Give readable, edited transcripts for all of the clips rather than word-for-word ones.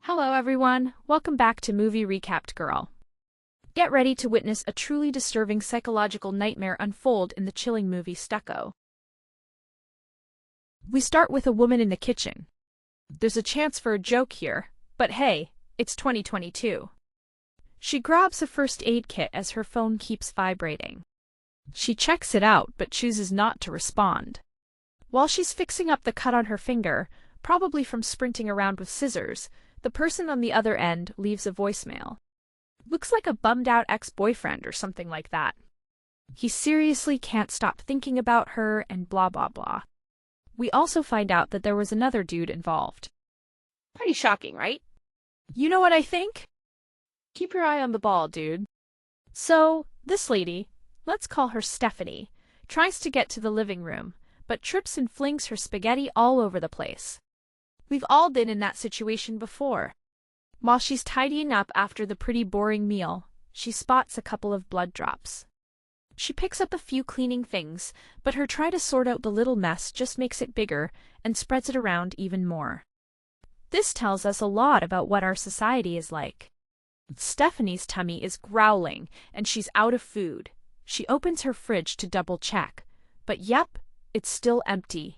Hello everyone, welcome back to Movie Recapped Girl. Get ready to witness a truly disturbing psychological nightmare unfold in the chilling movie Stucco. We start with a woman in the kitchen. There's a chance for a joke here, but hey, it's 2022. She grabs a first aid kit as her phone keeps vibrating. She checks it out but chooses not to respond. While she's fixing up the cut on her finger, probably from sprinting around with scissors, the person on the other end leaves a voicemail. Looks like a bummed-out ex-boyfriend or something like that. He seriously can't stop thinking about her and blah blah blah. We also find out that there was another dude involved. Pretty shocking, right? You know what I think? Keep your eye on the ball, dude. So, this lady, let's call her Stephanie, tries to get to the living room, but trips and flings her spaghetti all over the place. We've all been in that situation before. While she's tidying up after the pretty boring meal, she spots a couple of blood drops. She picks up a few cleaning things, but her try to sort out the little mess just makes it bigger and spreads it around even more. This tells us a lot about what our society is like. Stephanie's tummy is growling, and she's out of food. She opens her fridge to double-check, but yep, it's still empty.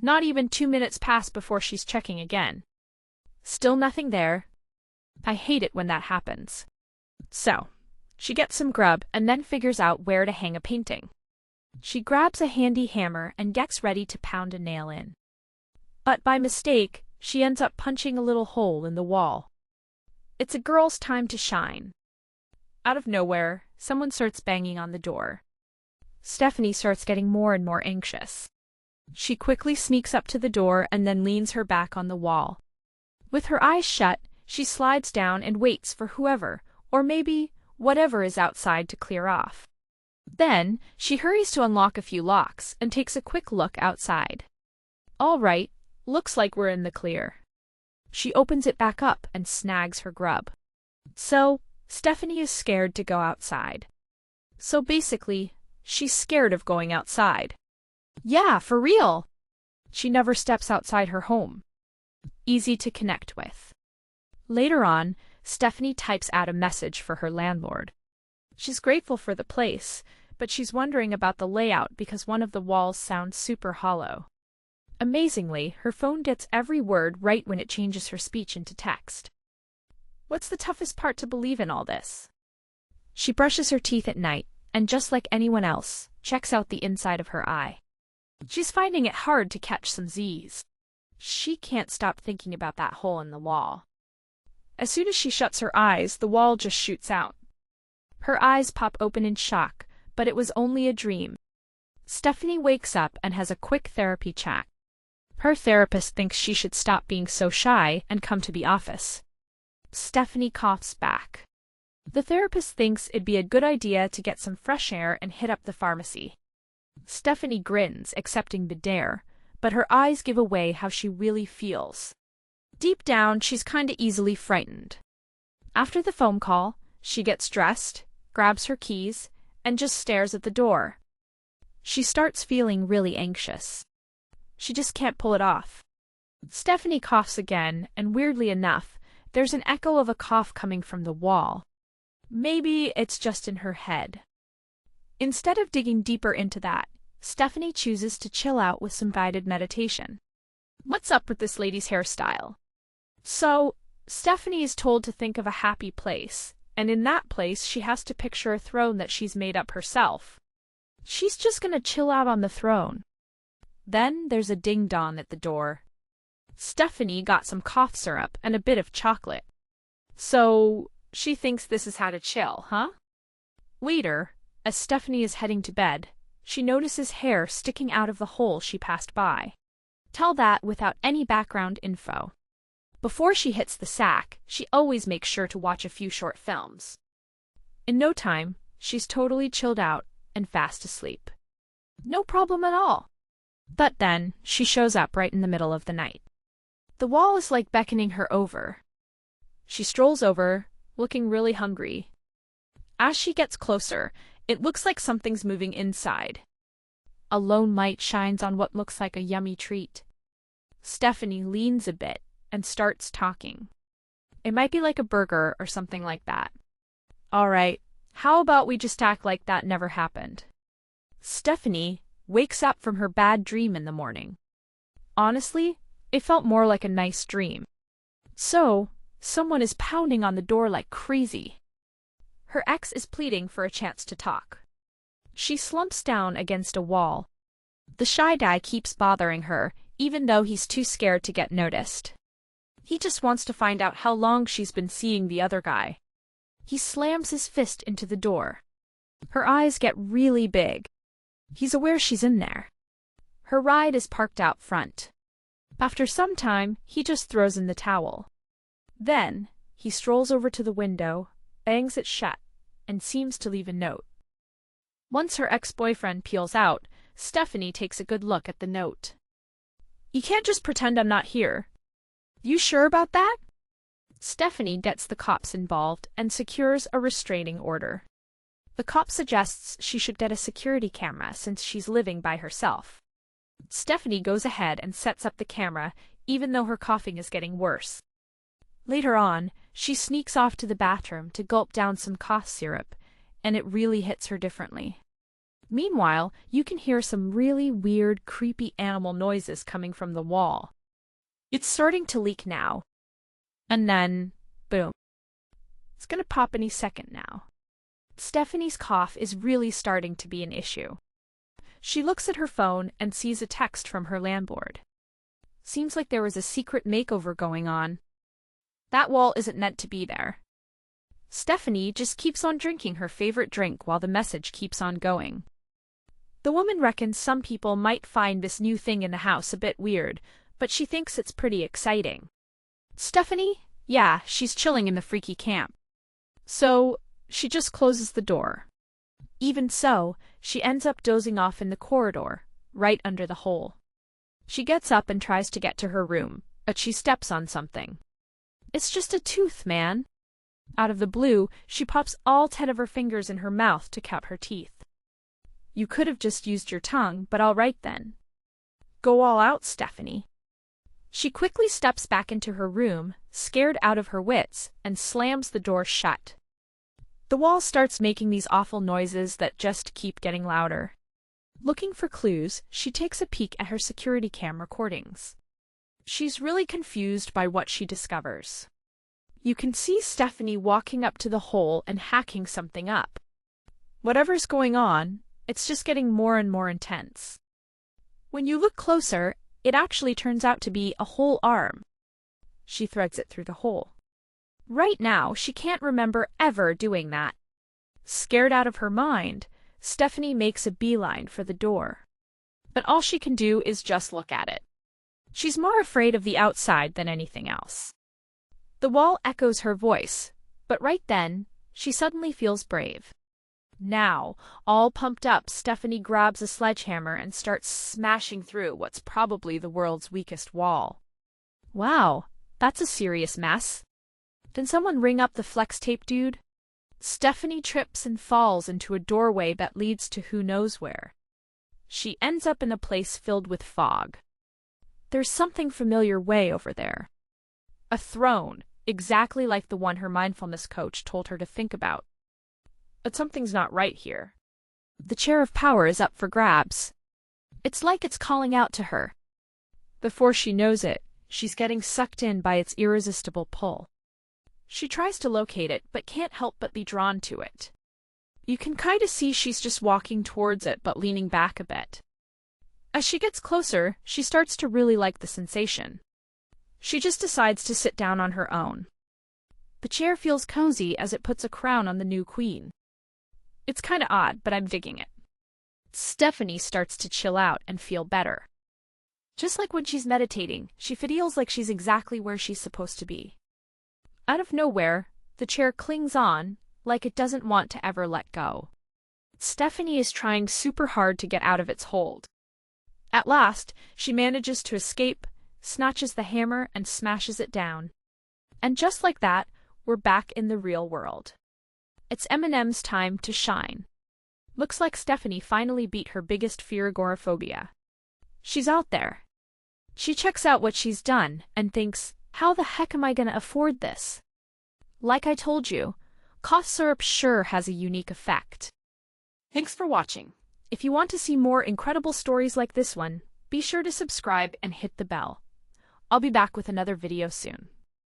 Not even 2 minutes pass before she's checking again. Still nothing there. I hate it when that happens. So, she gets some grub and then figures out where to hang a painting. She grabs a handy hammer and gets ready to pound a nail in. But by mistake, she ends up punching a little hole in the wall. It's a girl's time to shine. Out of nowhere, someone starts banging on the door. Stephanie starts getting more and more anxious. She quickly sneaks up to the door and then leans her back on the wall. With her eyes shut, she slides down and waits for whoever, or maybe whatever is outside to clear off. Then, she hurries to unlock a few locks and takes a quick look outside. All right, looks like we're in the clear. She opens it back up and snags her grub. So, Stephanie is scared to go outside. So basically, she's scared of going outside. Yeah, for real. She never steps outside her home. Easy to connect with. Later on, Stephanie types out a message for her landlord. She's grateful for the place, but she's wondering about the layout because one of the walls sounds super hollow. Amazingly, her phone gets every word right when it changes her speech into text. What's the toughest part to believe in all this? She brushes her teeth at night, and just like anyone else, checks out the inside of her eye. She's finding it hard to catch some Z's. She can't stop thinking about that hole in the wall. As soon as she shuts her eyes, the wall just shoots out. Her eyes pop open in shock, but it was only a dream. Stephanie wakes up and has a quick therapy chat. Her therapist thinks she should stop being so shy and come to the office. Stephanie coughs back. The therapist thinks it'd be a good idea to get some fresh air and hit up the pharmacy. Stephanie grins, accepting the dare, but her eyes give away how she really feels. Deep down, she's kinda easily frightened. After the phone call, she gets dressed, grabs her keys, and just stares at the door. She starts feeling really anxious. She just can't pull it off. Stephanie coughs again, and weirdly enough, there's an echo of a cough coming from the wall. Maybe it's just in her head. Instead of digging deeper into that, Stephanie chooses to chill out with some guided meditation. What's up with this lady's hairstyle? So, Stephanie is told to think of a happy place, and in that place she has to picture a throne that she's made up herself. She's just gonna chill out on the throne. Then there's a ding-dong at the door. Stephanie got some cough syrup and a bit of chocolate. So, she thinks this is how to chill, huh? Later, as Stephanie is heading to bed, she notices hair sticking out of the hole she passed by. Tell that without any background info. Before she hits the sack, she always makes sure to watch a few short films. In no time, she's totally chilled out and fast asleep. No problem at all. But then, she shows up right in the middle of the night. The wall is like beckoning her over. She strolls over, looking really hungry. As she gets closer, it looks like something's moving inside. A lone light shines on what looks like a yummy treat. Stephanie leans a bit and starts talking. It might be like a burger or something like that. All right, how about we just act like that never happened? Stephanie wakes up from her bad dream in the morning. Honestly, it felt more like a nice dream. So, someone is pounding on the door like crazy. Her ex is pleading for a chance to talk. She slumps down against a wall. The shy guy keeps bothering her, even though he's too scared to get noticed. He just wants to find out how long she's been seeing the other guy. He slams his fist into the door. Her eyes get really big. He's aware she's in there. Her ride is parked out front. After some time, he just throws in the towel. Then, he strolls over to the window, bangs it shut, and seems to leave a note. Once her ex-boyfriend peels out, Stephanie takes a good look at the note. "You can't just pretend I'm not here. You sure about that?" Stephanie gets the cops involved and secures a restraining order. The cop suggests she should get a security camera since she's living by herself. Stephanie goes ahead and sets up the camera, even though her coughing is getting worse. Later on, she sneaks off to the bathroom to gulp down some cough syrup, and it really hits her differently. Meanwhile, you can hear some really weird, creepy animal noises coming from the wall. It's starting to leak now. And then, boom. It's gonna pop any second now. Stephanie's cough is really starting to be an issue. She looks at her phone and sees a text from her landlord. Seems like there was a secret makeover going on. That wall isn't meant to be there. Stephanie just keeps on drinking her favorite drink while the message keeps on going. The woman reckons some people might find this new thing in the house a bit weird, but she thinks it's pretty exciting. Stephanie? Yeah, she's chilling in the freaky camp. So, she just closes the door. Even so, she ends up dozing off in the corridor, right under the hole. She gets up and tries to get to her room, but she steps on something. It's just a tooth, man. Out of the blue, she pops all 10 of her fingers in her mouth to count her teeth. You could have just used your tongue, but all right then. Go all out, Stephanie. She quickly steps back into her room, scared out of her wits, and slams the door shut. The wall starts making these awful noises that just keep getting louder. Looking for clues, she takes a peek at her security cam recordings. She's really confused by what she discovers. You can see Stephanie walking up to the hole and hacking something up. Whatever's going on, it's just getting more and more intense. When you look closer, it actually turns out to be a whole arm. She threads it through the hole. Right now, she can't remember ever doing that. Scared out of her mind, Stephanie makes a beeline for the door. But all she can do is just look at it. She's more afraid of the outside than anything else. The wall echoes her voice, but right then, she suddenly feels brave. Now, all pumped up, Stephanie grabs a sledgehammer and starts smashing through what's probably the world's weakest wall. Wow, that's a serious mess. Did someone ring up the flex tape dude? Stephanie trips and falls into a doorway that leads to who knows where. She ends up in a place filled with fog. There's something familiar way over there. A throne, exactly like the one her mindfulness coach told her to think about. But something's not right here. The chair of power is up for grabs. It's like it's calling out to her. Before she knows it, she's getting sucked in by its irresistible pull. She tries to locate it, but can't help but be drawn to it. You can kinda see she's just walking towards it, but leaning back a bit. As she gets closer, she starts to really like the sensation. She just decides to sit down on her own. The chair feels cozy as it puts a crown on the new queen. It's kinda odd, but I'm digging it. Stephanie starts to chill out and feel better. Just like when she's meditating, she feels like she's exactly where she's supposed to be. Out of nowhere, the chair clings on, like it doesn't want to ever let go. Stephanie is trying super hard to get out of its hold. At last, she manages to escape, snatches the hammer, and smashes it down. And just like that, we're back in the real world. It's Eminem's time to shine. Looks like Stephanie finally beat her biggest fear, agoraphobia. She's out there. She checks out what she's done and thinks, how the heck am I gonna afford this? Like I told you, cough syrup sure has a unique effect. Thanks for watching. If you want to see more incredible stories like this one, be sure to subscribe and hit the bell. I'll be back with another video soon.